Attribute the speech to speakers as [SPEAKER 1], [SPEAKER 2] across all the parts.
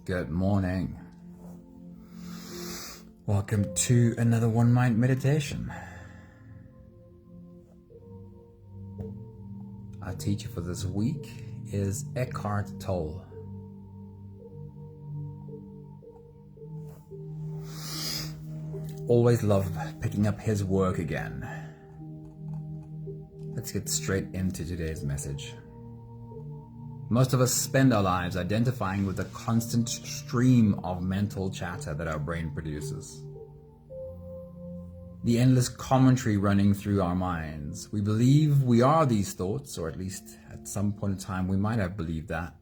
[SPEAKER 1] Good morning. Welcome to another One Mind meditation. Our teacher for this week is Eckhart Tolle. Always love picking up his work again. Let's get straight into today's message. Most of us spend our lives identifying with the constant stream of mental chatter that our brain produces. The endless commentary running through our minds. We believe we are these thoughts, or at least at some point in time we might have believed that.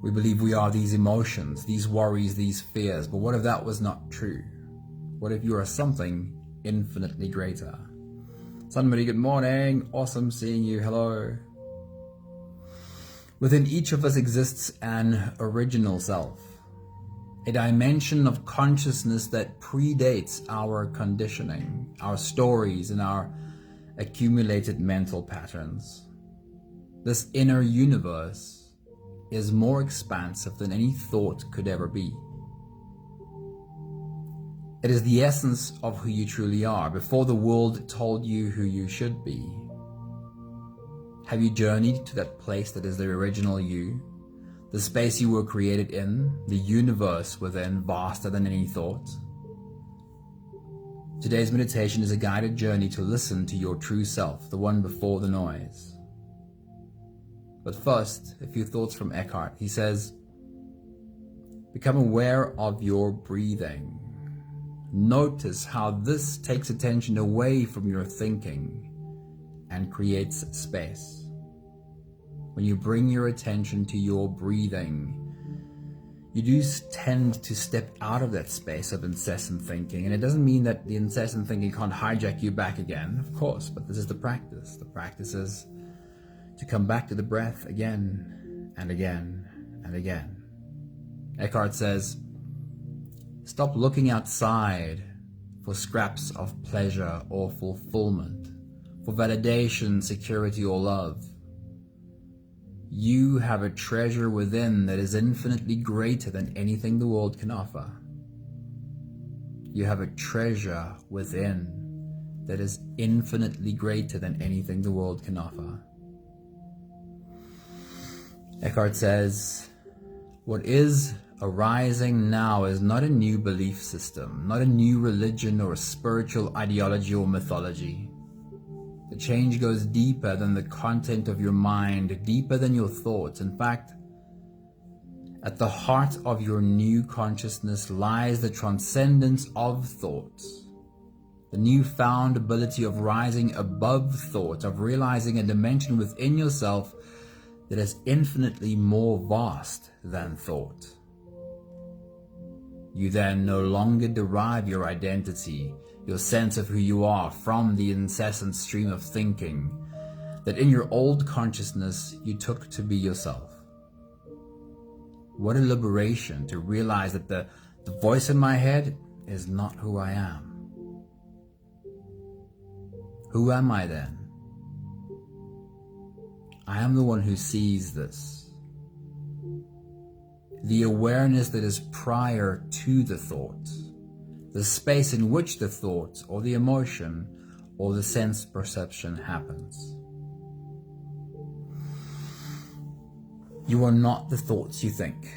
[SPEAKER 1] We believe we are these emotions, these worries, these fears, but what if that was not true? What if you are something infinitely greater? Somebody, good morning. Awesome seeing you. Hello. Within each of us exists an original self, a dimension of consciousness that predates our conditioning, our stories, and our accumulated mental patterns. This inner universe is more expansive than any thought could ever be. It is the essence of who you truly are, before the world told you who you should be. Have you journeyed to that place that is the original you? The space you were created in, the universe within, vaster than any thought? Today's meditation is a guided journey to listen to your true self, the one before the noise. But first, a few thoughts from Eckhart. He says, become aware of your breathing. Notice how this takes attention away from your thinking and creates space. When you bring your attention to your breathing, you do tend to step out of that space of incessant thinking. And it doesn't mean that the incessant thinking can't hijack you back again, of course, but this is the practice. The practice is to come back to the breath again and again and again. Eckhart says, stop looking outside for scraps of pleasure or fulfillment, for validation, security, or love. You have a treasure within that is infinitely greater than anything the world can offer. You have a treasure within that is infinitely greater than anything the world can offer. Eckhart says, what is arising now is not a new belief system, not a new religion or a spiritual ideology or mythology. The change goes deeper than the content of your mind, deeper than your thoughts. In fact, at the heart of your new consciousness lies the transcendence of thoughts, the newfound ability of rising above thought, of realizing a dimension within yourself that is infinitely more vast than thought. You then no longer derive your identity, your sense of who you are, from the incessant stream of thinking that in your old consciousness you took to be yourself. What a liberation to realize that the voice in my head is not who I am. Who am I then? I am the one who sees this. The awareness that is prior to the thought, the space in which the thought or the emotion or the sense perception happens. You are not the thoughts you think.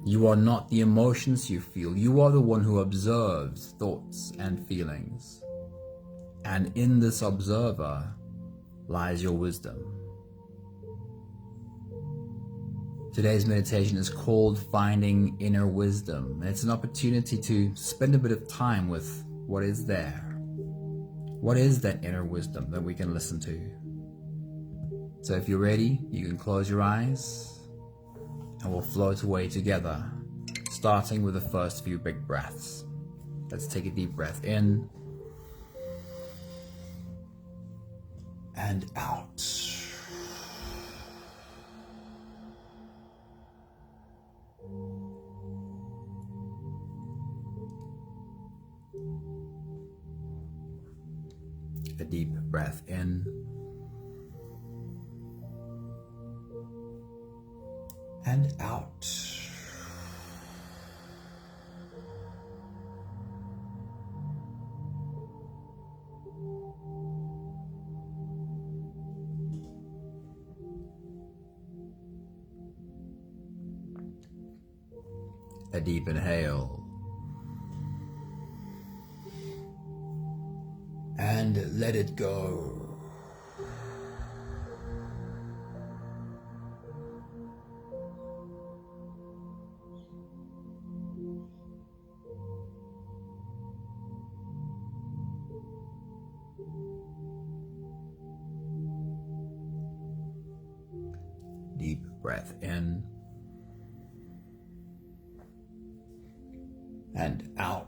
[SPEAKER 1] You are not the emotions you feel. You are the one who observes thoughts and feelings. And in this observer lies your wisdom. Today's meditation is called Finding Inner Wisdom. And it's an opportunity to spend a bit of time with what is there. What is that inner wisdom that we can listen to? So if you're ready, you can close your eyes and we'll float away together, starting with the first few big breaths. Let's take a deep breath in and out. A deep breath in and out. A deep inhale. And let it go. Deep breath in and out.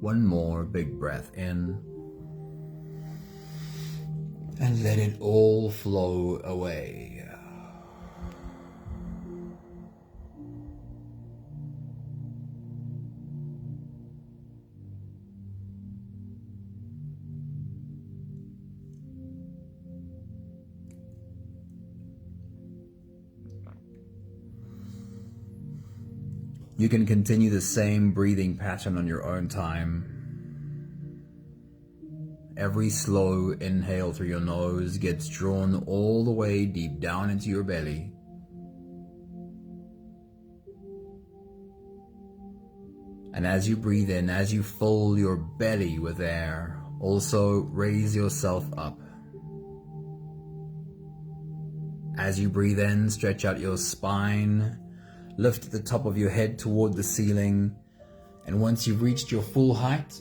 [SPEAKER 1] One more big breath in and let it all flow away. You can continue the same breathing pattern on your own time. Every slow inhale through your nose gets drawn all the way deep down into your belly. And as you breathe in, as you fill your belly with air, also raise yourself up. As you breathe in, stretch out your spine. Lift the top of your head toward the ceiling, and once you've reached your full height,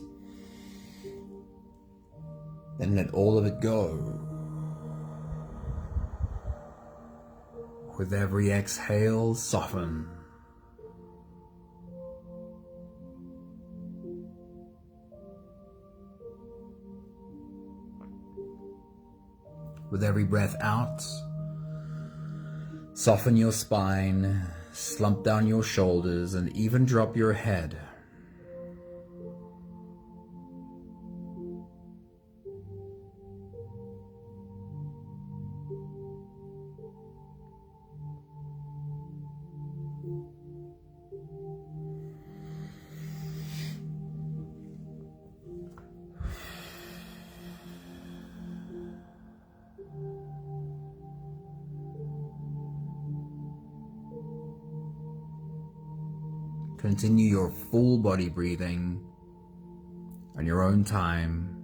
[SPEAKER 1] then let all of it go. With every exhale, soften. With every breath out, soften your spine. Slump down your shoulders and even drop your head. Continue your full body breathing on your own time.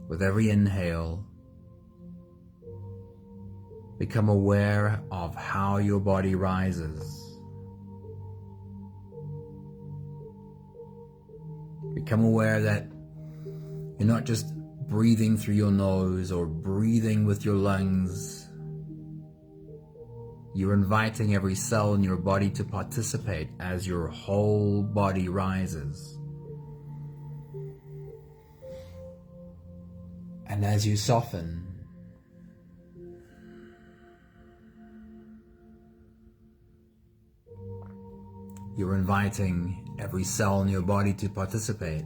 [SPEAKER 1] With every inhale, become aware of how your body rises. Become aware that you're not just breathing through your nose or breathing with your lungs. You're inviting every cell in your body to participate as your whole body rises. And as you soften, you're inviting every cell in your body to participate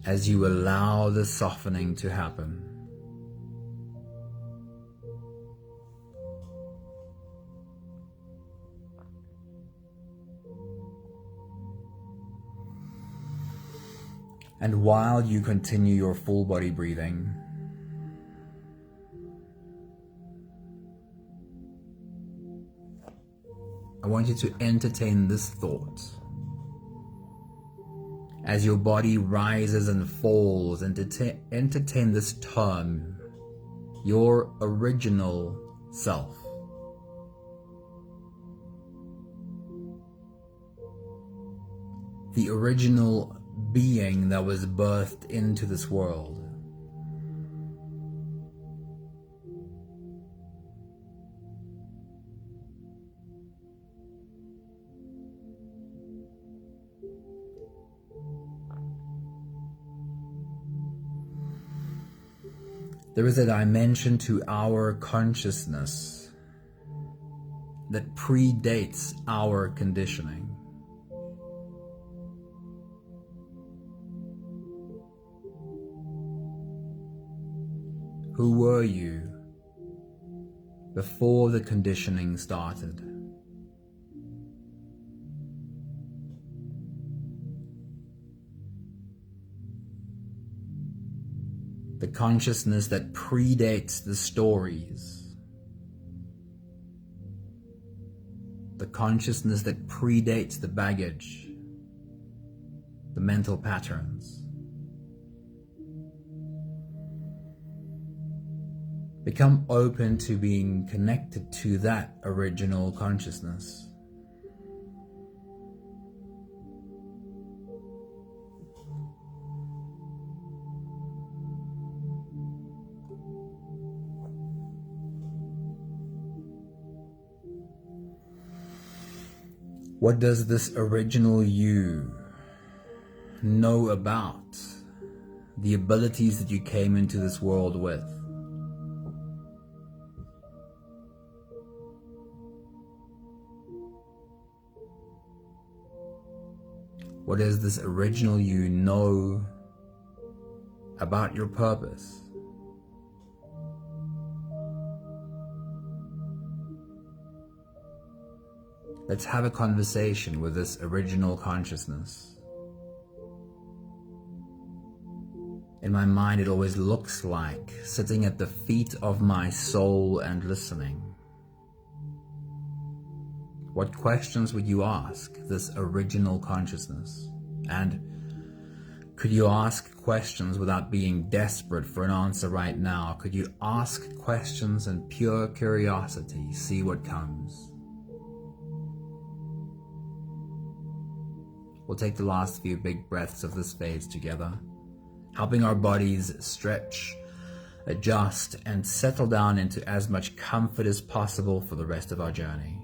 [SPEAKER 1] as you allow the softening to happen. And while you continue your full body breathing, I want you to entertain this thought. As your body rises and falls, entertain this term, your original self. The original being that was birthed into this world. There is a dimension to our consciousness that predates our conditioning. Who were you before the conditioning started? The consciousness that predates the stories. The consciousness that predates the baggage, the mental patterns. Become open to being connected to that original consciousness. What does this original you know about the abilities that you came into this world with? What does this original you know about your purpose? Let's have a conversation with this original consciousness. In my mind, it always looks like sitting at the feet of my soul and listening. What questions would you ask this original consciousness? And could you ask questions without being desperate for an answer right now? Could you ask questions in pure curiosity, see what comes? We'll take the last few big breaths of this phase together, helping our bodies stretch, adjust, and settle down into as much comfort as possible for the rest of our journey.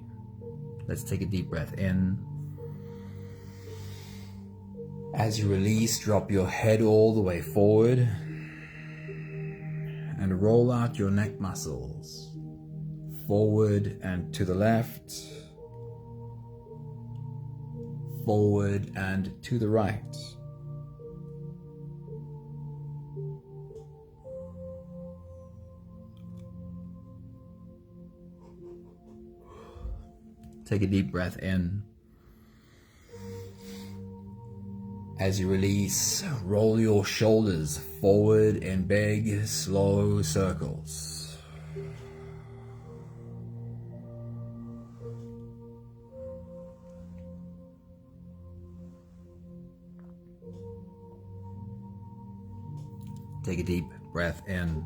[SPEAKER 1] Let's take a deep breath in. As you release, drop your head all the way forward and roll out your neck muscles forward and to the left, forward and to the right. Take a deep breath in. As you release, roll your shoulders forward in big, slow circles. Take a deep breath in.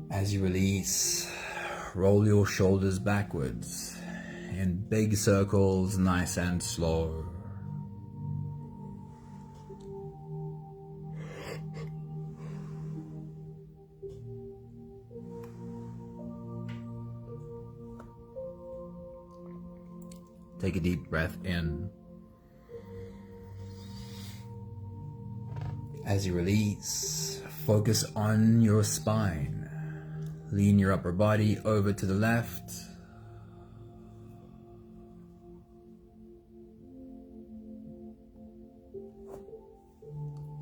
[SPEAKER 1] As you release, roll your shoulders backwards in big circles, nice and slow. Take a deep breath in. As you release, focus on your spine. Lean your upper body over to the left.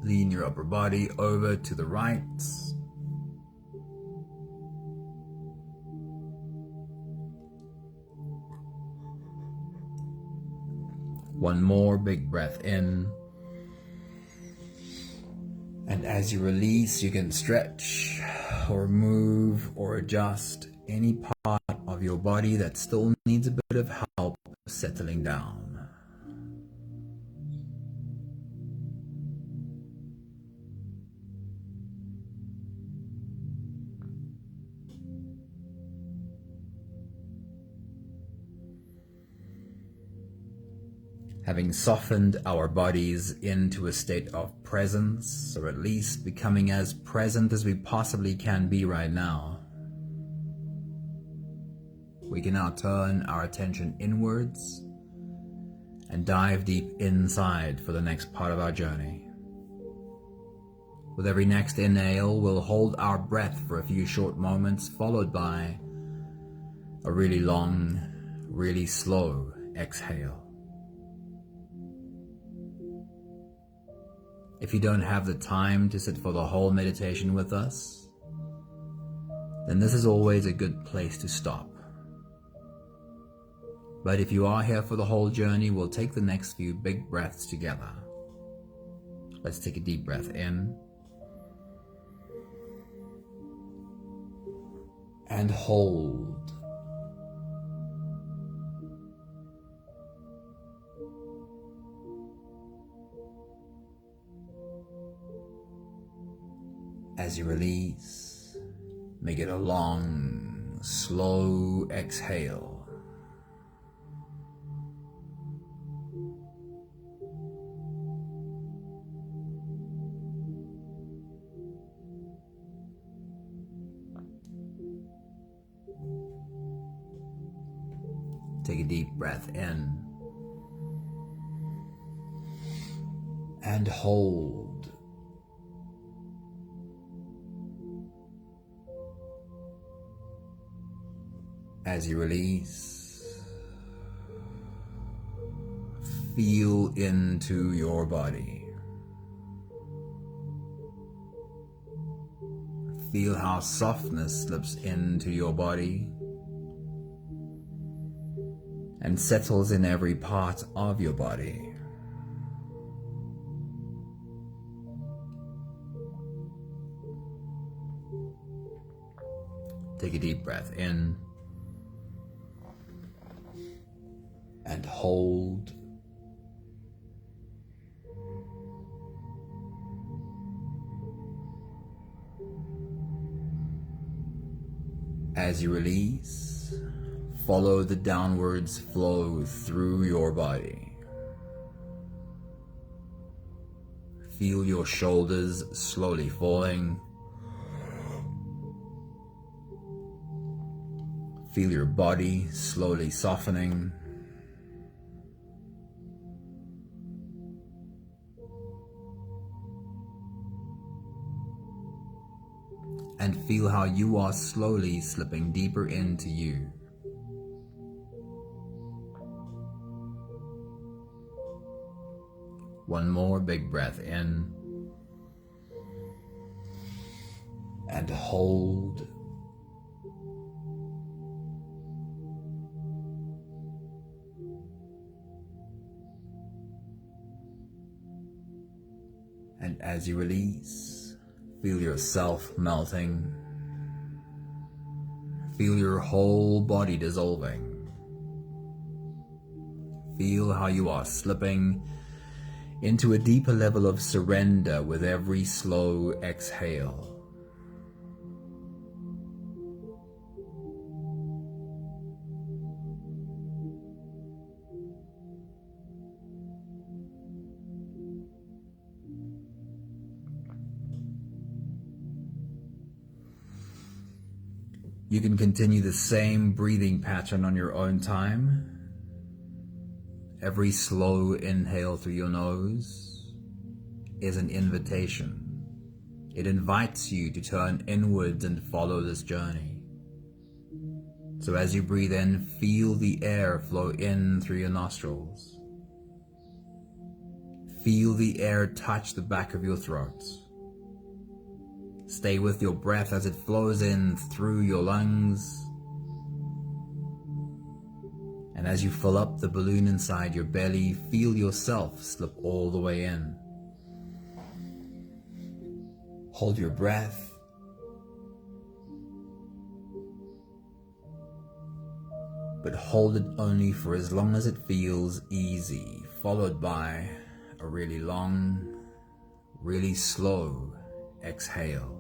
[SPEAKER 1] Lean your upper body over to the right. One more big breath in. And as you release, you can stretch or move or adjust any part of your body that still needs a bit of help settling down. Having softened our bodies into a state of presence, or at least becoming as present as we possibly can be right now, we can now turn our attention inwards and dive deep inside for the next part of our journey. With every next inhale, we'll hold our breath for a few short moments, followed by a really long, really slow exhale. If you don't have the time to sit for the whole meditation with us, then this is always a good place to stop. But if you are here for the whole journey, we'll take the next few big breaths together. Let's take a deep breath in and hold. As you release, make it a long, slow exhale. Take a deep breath in and hold. As you release, feel into your body. Feel how softness slips into your body and settles in every part of your body. Take a deep breath in and hold. As you release, follow the downwards flow through your body. Feel your shoulders slowly falling. Feel your body slowly softening. And feel how you are slowly slipping deeper into you. One more big breath in and hold. And as you release, feel yourself melting. Feel your whole body dissolving. Feel how you are slipping into a deeper level of surrender with every slow exhale. You can continue the same breathing pattern on your own time. Every slow inhale through your nose is an invitation. It invites you to turn inwards and follow this journey. So as you breathe in, feel the air flow in through your nostrils. Feel the air touch the back of your throat. Stay with your breath as it flows in through your lungs. And as you fill up the balloon inside your belly, feel yourself slip all the way in. Hold your breath. But hold it only for as long as it feels easy, followed by a really long, really slow exhale.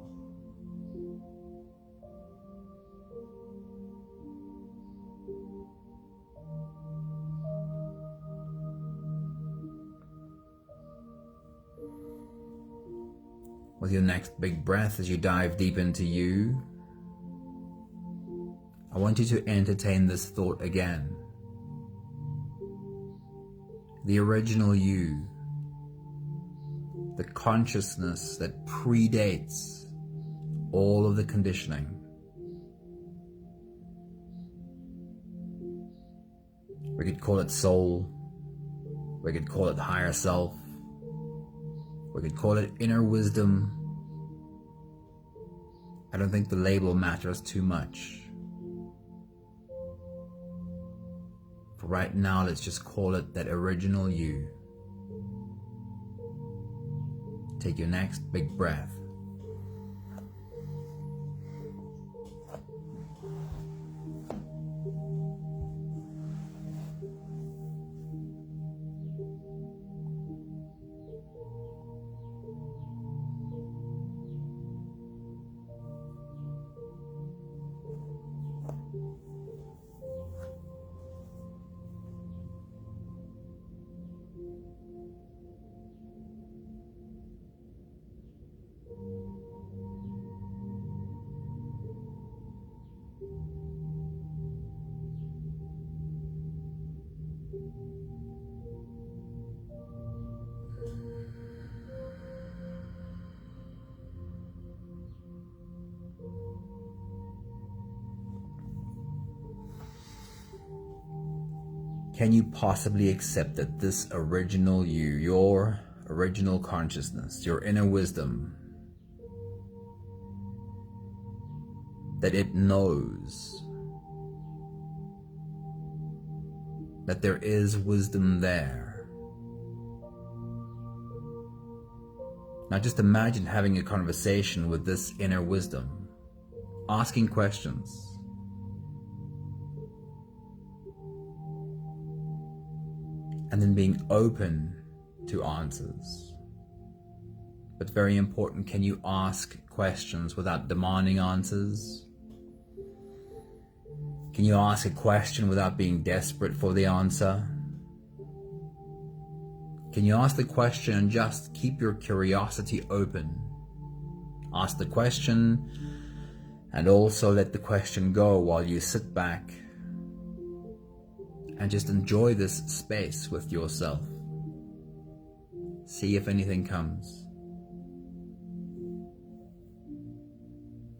[SPEAKER 1] With your next big breath, as you dive deep into you, I want you to entertain this thought again. The original you, the consciousness that predates all of the conditioning. We could call it soul, we could call it higher self, we could call it inner wisdom. I don't think the label matters too much. For right now, let's just call it that original you. Take your next big breath. Can you possibly accept that this original you, your original consciousness, your inner wisdom, that it knows that there is wisdom there? Now just imagine having a conversation with this inner wisdom, asking questions. And then being open to answers. But very important, can you ask questions without demanding answers? Can you ask a question without being desperate for the answer? Can you ask the question and just keep your curiosity open? Ask the question and also let the question go while you sit back and just enjoy this space with yourself. See if anything comes.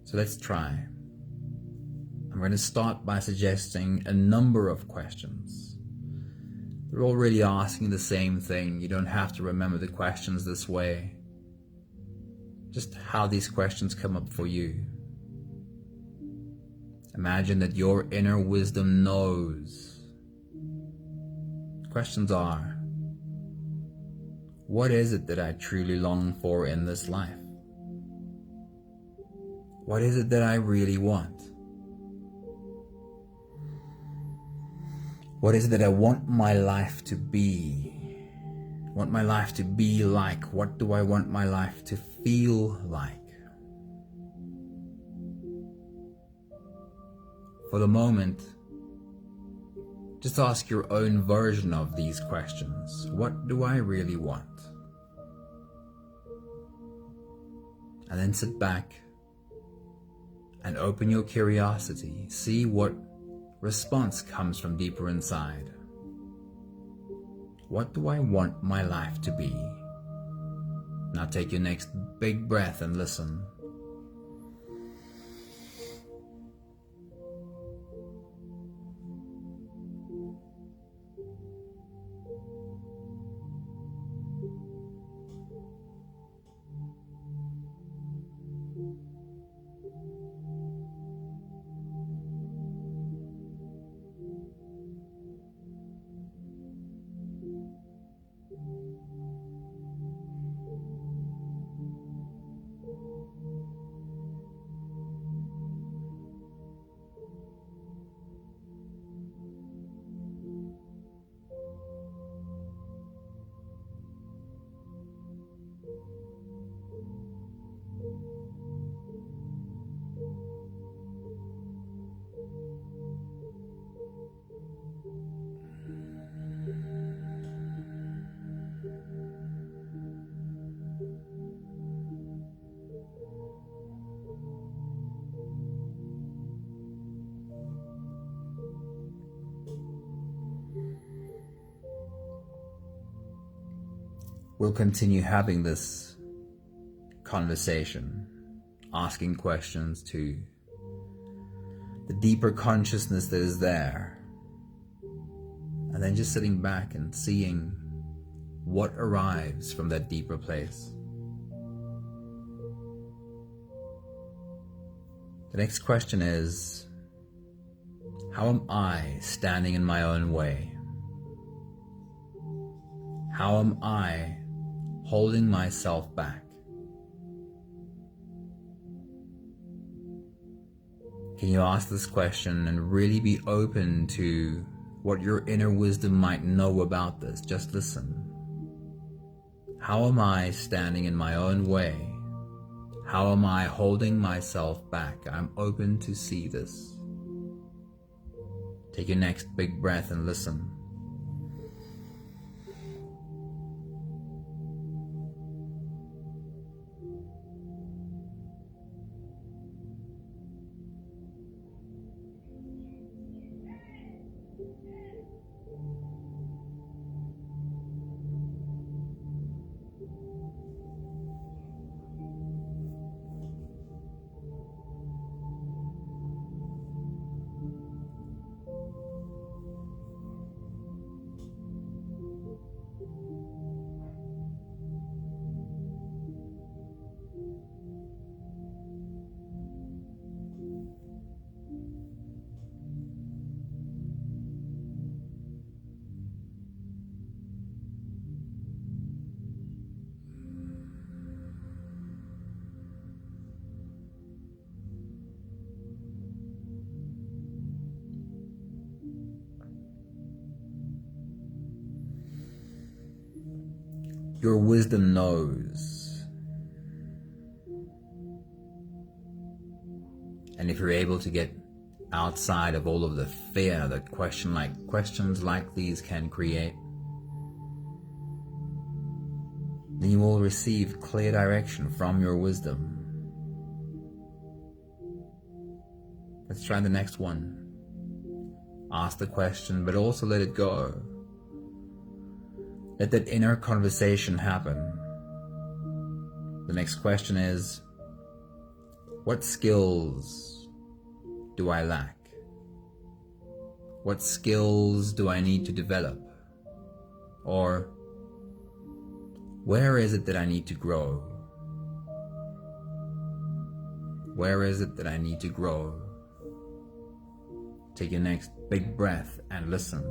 [SPEAKER 1] So let's try. I'm going to start by suggesting a number of questions. They're all really asking the same thing. You don't have to remember the questions this way. Just how these questions come up for you. Imagine that your inner wisdom knows. Questions are, what is it that I truly long for in this life? What is it that I really want? What is it that I want my life to be? Want my life to be like? What do I want my life to feel like? For the moment, just ask your own version of these questions. What do I really want? And then sit back and open your curiosity. See what response comes from deeper inside. What do I want my life to be? Now take your next big breath and listen. we'll continue having this conversation, asking questions to the deeper consciousness that is there, and then just sitting back and seeing what arrives from that deeper place. The next question is, how am I standing in my own way? How am I holding myself back? Can you ask this question and really be open to what your inner wisdom might know about this? Just listen. How am I standing in my own way? How am I holding myself back? I'm open to see this. Take your next big breath and listen. Your wisdom knows. And if you're able to get outside of all of the fear that questions like these can create, then you will receive clear direction from your wisdom. Let's try the next one. Ask the question, but also let it go. Let that inner conversation happen. The next question is, what skills do I lack? What skills do I need to develop? Or where is it that I need to grow? Where is it that I need to grow? Take your next big breath and listen.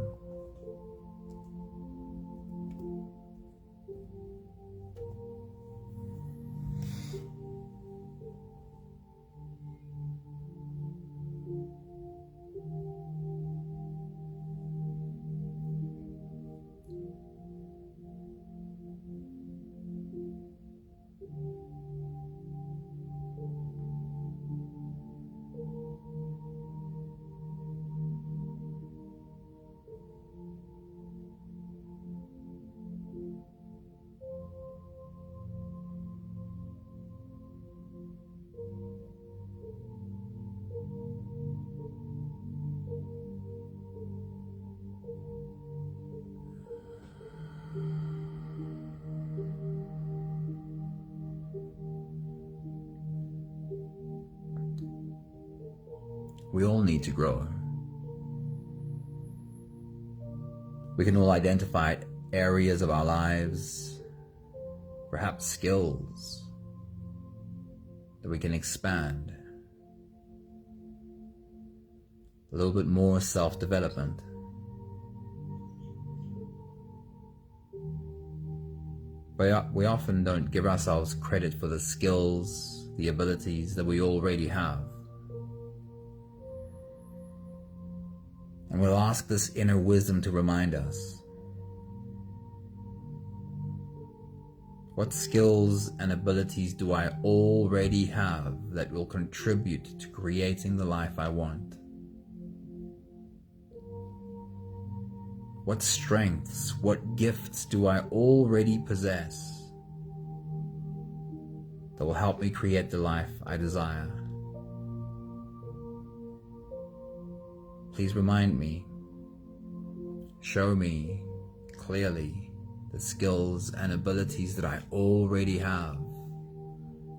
[SPEAKER 1] We all need to grow. We can all identify areas of our lives, perhaps skills, that we can expand. A little bit more self-development. But we often don't give ourselves credit for the skills, the abilities that we already have. And we'll ask this inner wisdom to remind us. What skills and abilities do I already have that will contribute to creating the life I want? What strengths, what gifts do I already possess that will help me create the life I desire? Please remind me, show me clearly the skills and abilities that I already have.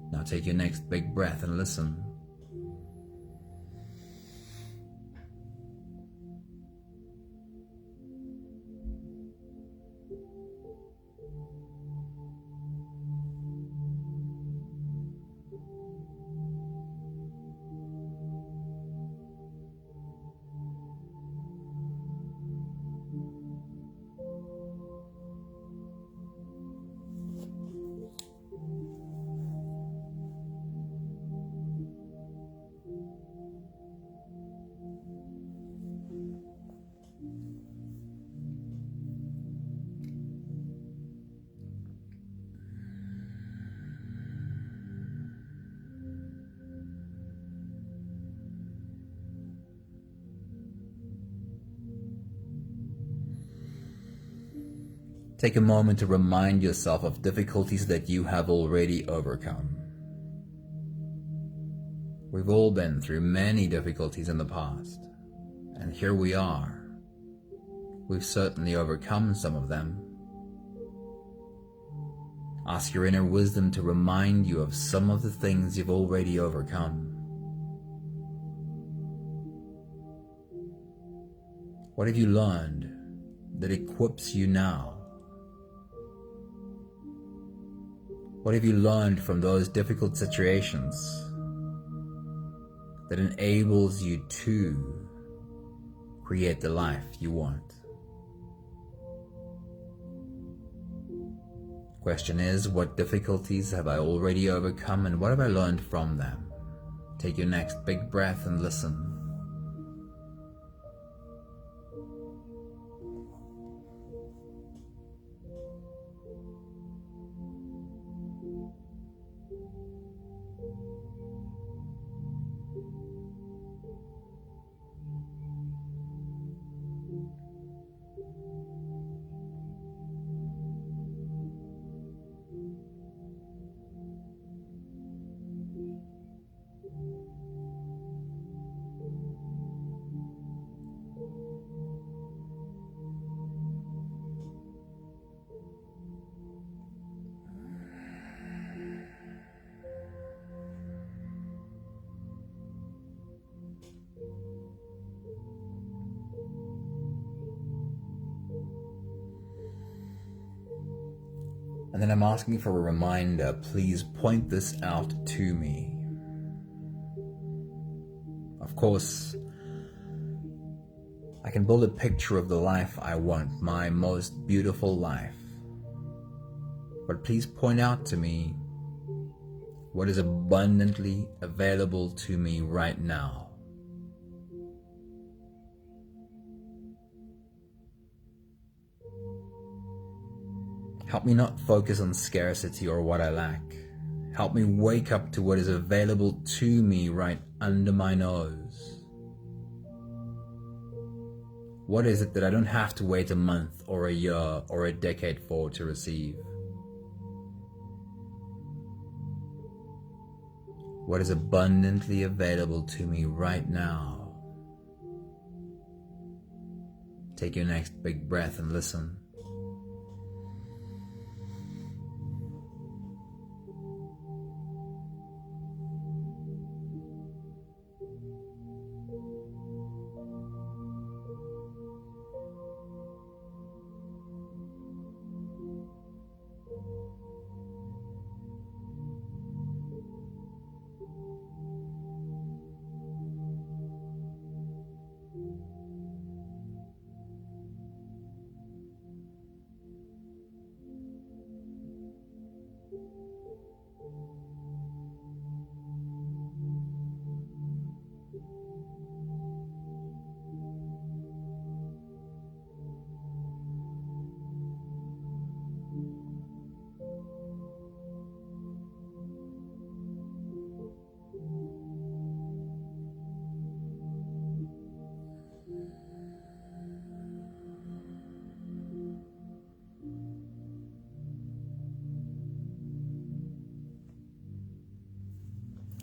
[SPEAKER 1] Now take your next big breath and listen. Take a moment to remind yourself of difficulties that you have already overcome. We've all been through many difficulties in the past, and here we are. We've certainly overcome some of them. Ask your inner wisdom to remind you of some of the things you've already overcome. What have you learned that equips you now? What have you learned from those difficult situations that enables you to create the life you want? Question is, what difficulties have I already overcome and what have I learned from them? Take your next big breath and listen. And then I'm asking for a reminder, please point this out to me. Of course, I can build a picture of the life I want, my most beautiful life. But please point out to me what is abundantly available to me right now. Help me not focus on scarcity or what I lack. Help me wake up to what is available to me right under my nose. What is it that I don't have to wait a month or a year or a decade for to receive? What is abundantly available to me right now? Take your next big breath and listen.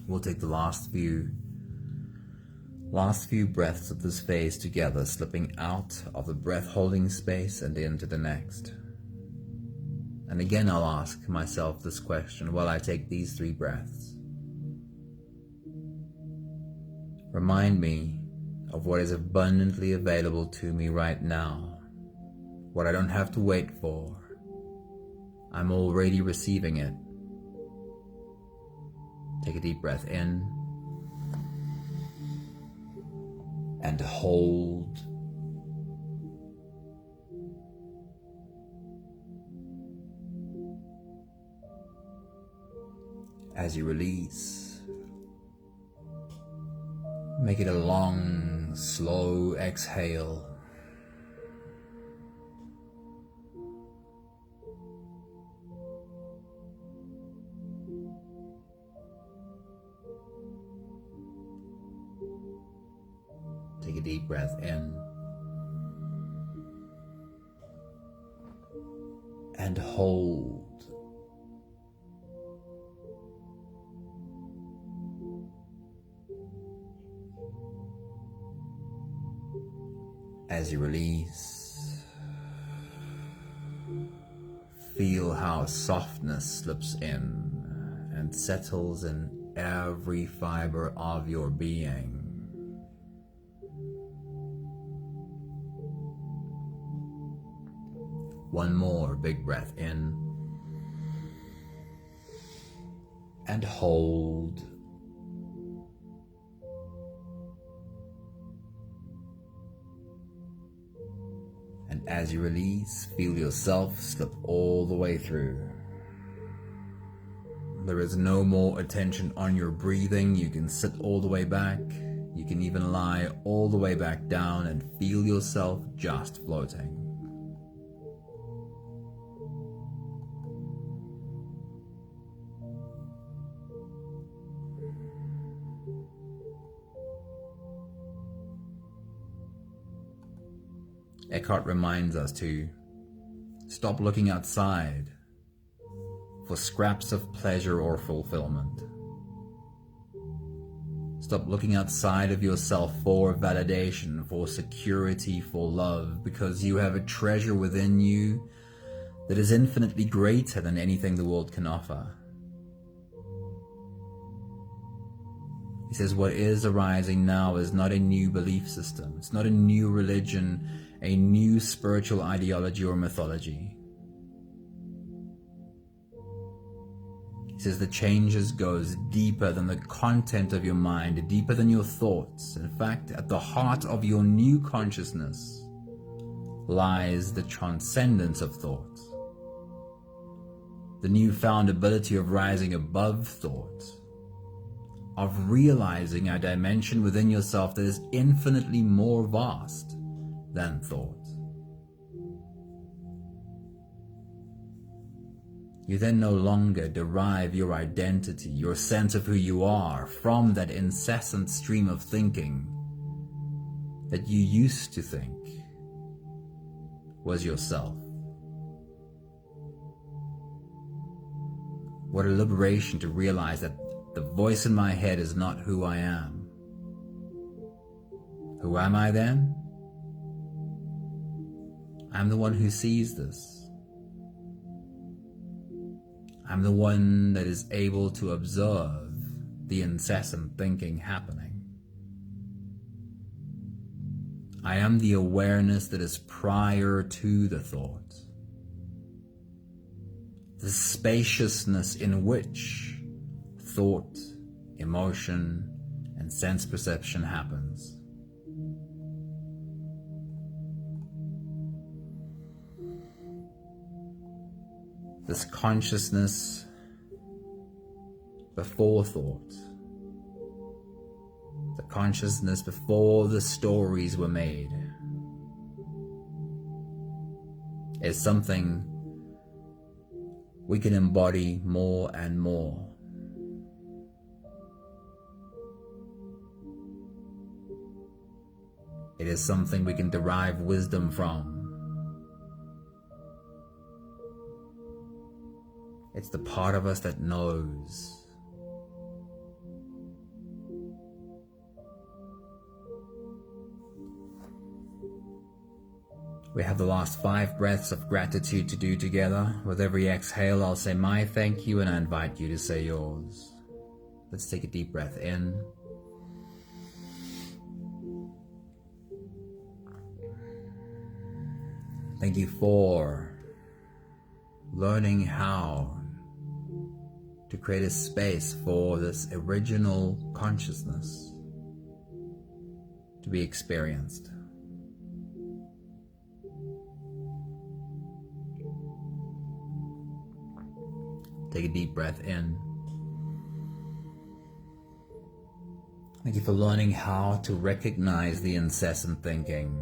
[SPEAKER 1] We'll take the last few breaths of this phase together, slipping out of the breath holding space and into the next. And again, I'll ask myself this question while I take these 3 breaths. Remind me of what is abundantly available to me right now, what I don't have to wait for. I'm already receiving it. Take a deep breath in and hold. As you release, make it a long, slow exhale. Take a deep breath in and hold. As you release, feel how softness slips in and settles in every fiber of your being. One more big breath in and hold. And as you release, feel yourself slip all the way through. There is no more attention on your breathing. You can sit all the way back. You can even lie all the way back down and feel yourself just floating. Eckhart reminds us to stop looking outside for scraps of pleasure or fulfillment. Stop looking outside of yourself for validation, for security, for love, because you have a treasure within you that is infinitely greater than anything the world can offer. He says what is arising now is not a new belief system. It's not a new religion, a new spiritual ideology or mythology. He says the changes goes deeper than the content of your mind, deeper than your thoughts. In fact, at the heart of your new consciousness lies the transcendence of thought, the newfound ability of rising above thought, of realizing a dimension within yourself that is infinitely more vast than thought. You then no longer derive your identity, your sense of who you are, from that incessant stream of thinking that you used to think was yourself. What a liberation to realize that the voice in my head is not who I am. Who am I then? I'm the one who sees this. I'm the one that is able to observe the incessant thinking happening. I am the awareness that is prior to the thought. The spaciousness in which thought, emotion, and sense perception happens. This consciousness before thought, the consciousness before the stories were made, is something we can embody more and more. It is something we can derive wisdom from. It's the part of us that knows. We have the last 5 breaths of gratitude to do together. With every exhale, I'll say my thank you and I invite you to say yours. Let's take a deep breath in. Thank you for learning how to create a space for this original consciousness to be experienced. Take a deep breath in. Thank you for learning how to recognize the incessant thinking,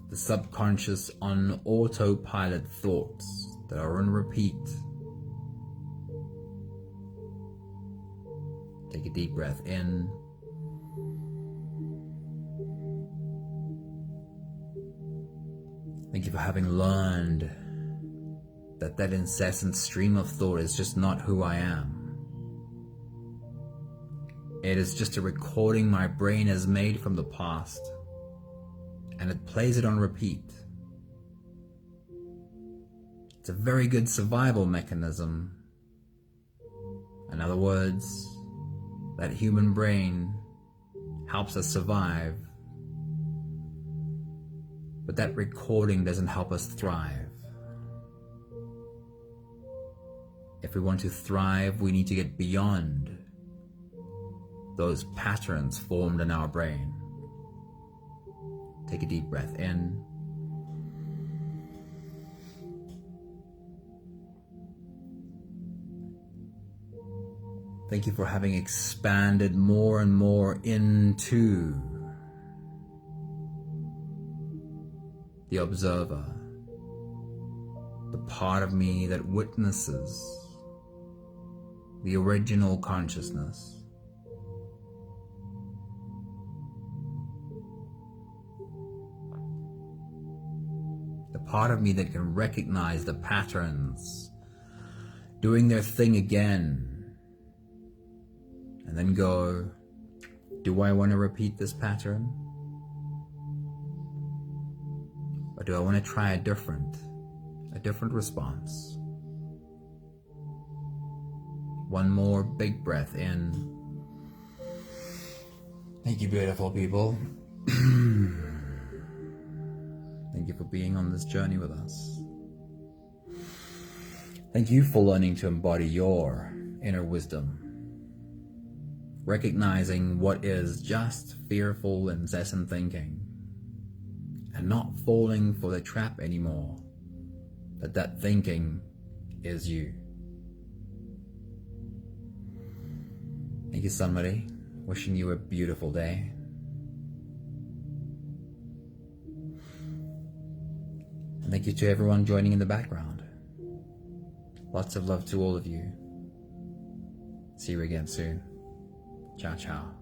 [SPEAKER 1] the subconscious on autopilot thoughts that are on repeat. Take a deep breath in. Thank you for having learned that incessant stream of thought is just not who I am. It is just a recording my brain has made from the past, and it plays it on repeat. It's a very good survival mechanism. In other words, that human brain helps us survive, but that recording doesn't help us thrive. If we want to thrive, we need to get beyond those patterns formed in our brain. Take a deep breath in. Thank you for having expanded more and more into the observer, the part of me that witnesses the original consciousness. The part of me that can recognize the patterns doing their thing again, and then go, do I want to repeat this pattern? Or do I want to try a different response? One more big breath in. Thank you, beautiful people. Thank you for being on this journey with us. Thank you for learning to embody your inner wisdom, recognizing what is just fearful, incessant thinking, and not falling for the trap anymore, that thinking is you. Thank you, somebody. Wishing you a beautiful day. And thank you to everyone joining in the background. Lots of love to all of you. See you again soon. Ciao, ciao.